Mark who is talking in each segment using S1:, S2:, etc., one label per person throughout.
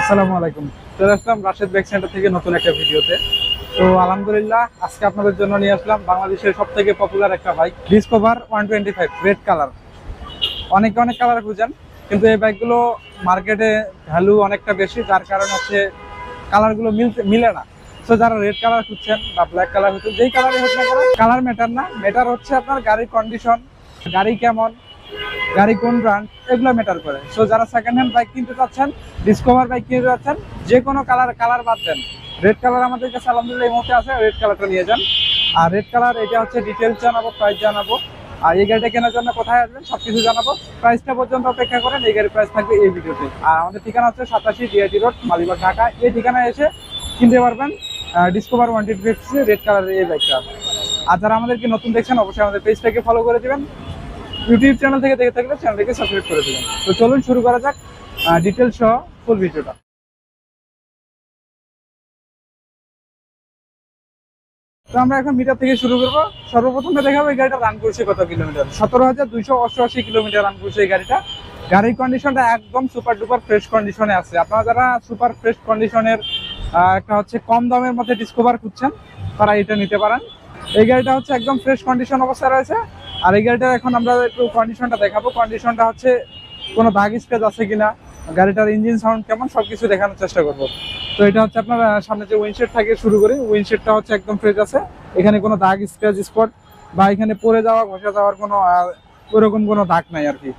S1: আসসালামু আলাইকুম। চলে আসলাম রাশেদ বাইক সেন্টার থেকে নতুন একটা ভিডিওতে। তো আলহামদুলিল্লাহ আজকে আপনাদের জন্য নিয়ে আসলাম বাংলাদেশের সব থেকে পপুলার একটা বাইক, ডিসকভার 125 রেড কালার। অনেকে অনেক কালার খুঁজেন, কিন্তু এই বাইকগুলো মার্কেটে ভ্যালু অনেকটা বেশি, যার কারণে হচ্ছে কালারগুলো মিলে না। তো যারা রেড কালার খুঁজছেন বা ব্ল্যাক কালার খুঁজছেন, যেই কালারই হোক না কেন, কালার ম্যাটার না, ম্যাটার হচ্ছে আপনার গাড়ির কন্ডিশন, গাড়ি কেমন, গাড়ি কোন ব্র্যান্ড, এগুলো ম্যাটার করে। সো যারা সেকেন্ড হ্যান্ড বাইক কিনতে চাচ্ছেন, ডিসকভার বাইক কিনতে চাচ্ছেন, যে কোনো কালার বাদ দেন, রেড কালার আমাদের কাছে আলহামদুলিল্লাহ এই মুহূর্তে আছে, রেড কালারটা নিয়ে যান। আর রেড কালার এটা হচ্ছে ডিটেলস জানাবো, প্রাইস জানাবো, আর এই গাড়িটা কেনার জন্য কোথায় আসবেন সবকিছু জানাবো। প্রাইসটা পর্যন্ত অপেক্ষা করেন, এই গাড়ির প্রাইস থাকবে এই ভিডিওতে। আর আমাদের ঠিকানা হচ্ছে 87 ডিআইটি রোড, মালিবাগ, ঢাকা। এই ঠিকানায় এসে কিনতে পারবেন ডিসকভার 125 রেড কালারের এই বাইকটা। আর যারা আমাদেরকে নতুন দেখছেন, অবশ্যই আমাদের পেজটাকে ফলো করে দিবেন। ইউটিউব চ্যানেল থেকে দেখে থাকলে চ্যানেলটিকে সাবস্ক্রাইব করে দেবেন। তো চলুন শুরু করা যাক ডিটেলস সহ ফুল ভিডিওটা। তো আমরা এখন মিটার থেকে শুরু করবো। সর্বপ্রথমে দেখাবো এই গাড়িটা রান করছে কত কিলোমিটার। 17,288 কিলোমিটার রান করছে এই গাড়িটা। গাড়ির কন্ডিশনটা একদম সুপার ডুপার ফ্রেশ কন্ডিশনে আছে। আপনারা যারা সুপার ফ্রেশ কন্ডিশনের একটা হচ্ছে কম দামের মধ্যে ডিসকভার খুঁজছেন, তারা এটা নিতে পারেন। এই গাড়িটা হচ্ছে একদম ফ্রেশ কন্ডিশন অবস্থায় রয়েছে। আর এই গাড়িটা এখন আমরা একটু কন্ডিশনটা দেখাবো। কন্ডিশনটা হচ্ছে কোনো দাগ স্ক্র্যাচ আছে কিনা, গাড়িটার ইঞ্জিন সাউন্ড কেমন, সবকিছু দেখানোর চেষ্টা করবো। তো এটা হচ্ছে আপনার সামনে যে উইন্ডশেড থাকে, শুরু করি। উইন্ডশেডটা হচ্ছে একদম ফ্রেশ আছে, এখানে কোনো দাগ স্ক্র্যাচ স্পট বা এখানে পড়ে যাওয়া ঘষা যাওয়ার কোনো ওরকম কোনো দাগ নাই আর কি।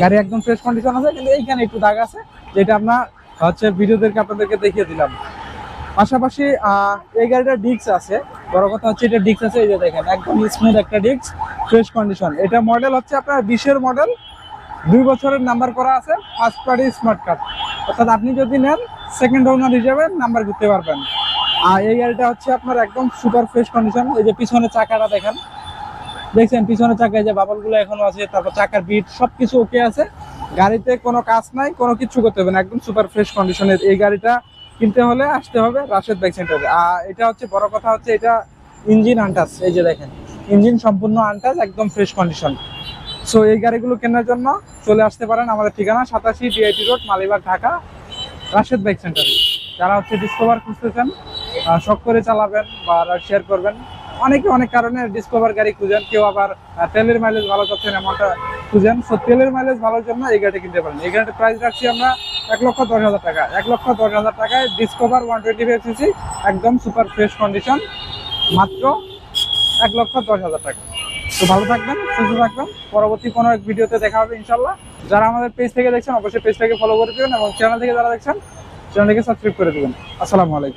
S1: গাড়ি একদম ফ্রেশ কন্ডিশন আছে, কিন্তু এইখানে একটু দাগ আছে, যেটা আপনার হচ্ছে ভিডিওদেরকে আপনাদেরকে দেখিয়ে দিলাম। পাশাপাশি এই গাড়িটার ডিস্ক আছে, বড় কথা হচ্ছে এটা ডিস্ক আছে, এই যে দেখেন একদম স্মুথ একটা ডিস্ক, ফ্রেশ কন্ডিশন। এটা মডেল হচ্ছে আপনার 20-এর মডেল, 2 বছরের নাম্বার করা আছে, ফার্স্ট পার্টি স্মার্ট কার্ড। অর্থাৎ আপনি যদি নেন সেকেন্ড ওনার হিসেবে নাম্বার করতে পারবেন। আর এই গাড়িটা হচ্ছে আপনার একদম সুপার ফ্রেশ কন্ডিশন। এই যে পিছনের চাকাটা দেখেন, দেখছেন পিছনের চাকায় যে বাবলগুলো এখনো আছে, তারপর চাকার বিট সবকিছু ওকে আছে। গাড়িতে কোনো কাজ নাই, কোনো কিছু করতে হবে না, একদম সুপার ফ্রেশ কন্ডিশনের। এই গাড়িটা কিনতে হলে আসতে হবে রাশেদ বাইক সেন্টারে। আর এটা হচ্ছে বড় কথা হচ্ছে এটা ইঞ্জিন আনটাচ, এই যে দেখেন ইঞ্জিন সম্পূর্ণ আনটাচ, একদম ফ্রেশ কন্ডিশন। সো এই গাড়িগুলো কেনার জন্য চলে আসতে পারেন আমাদের ঠিকানা 87 DIT road, Malibagh, Dhaka, Rashed bike সেন্টারে। যারা হচ্ছে ডিসকভার খুঁজতেছেন, শখ করে চালাবেন বা শেয়ার করবেন, অনেকে অনেক কারণে ডিসকভার গাড়ি খুঁজেন, কেউ আবার তেলের মাইলেজ ভালো চাচ্ছেন এমনটা খুঁজেন। সো তেলের মাইলেজ ভালোর জন্য এই গাড়িটা কিনতে পারেন। এই গাড়িটার প্রাইস রাখছি আমরা 1,10,000 টাকা। 1,10,000 টাকায় ডিসকভার 125 সিসি, একদম সুপার ফ্রেশ কন্ডিশন, মাত্র 1,10,000 টাকা। তো ভালো থাকবেন, সুস্থ থাকবেন। পরবর্তী কোনো এক ভিডিওতে দেখা হবে ইনশাল্লাহ। যারা আমাদের পেজ থেকে দেখছেন, অবশ্যই পেজটাকে ফলো করে দেবেন, এবং চ্যানেল থেকে যারা দেখছেন চ্যানেলটিকে সাবস্ক্রাইব করে দেবেন। আসসালামু আলাইকুম।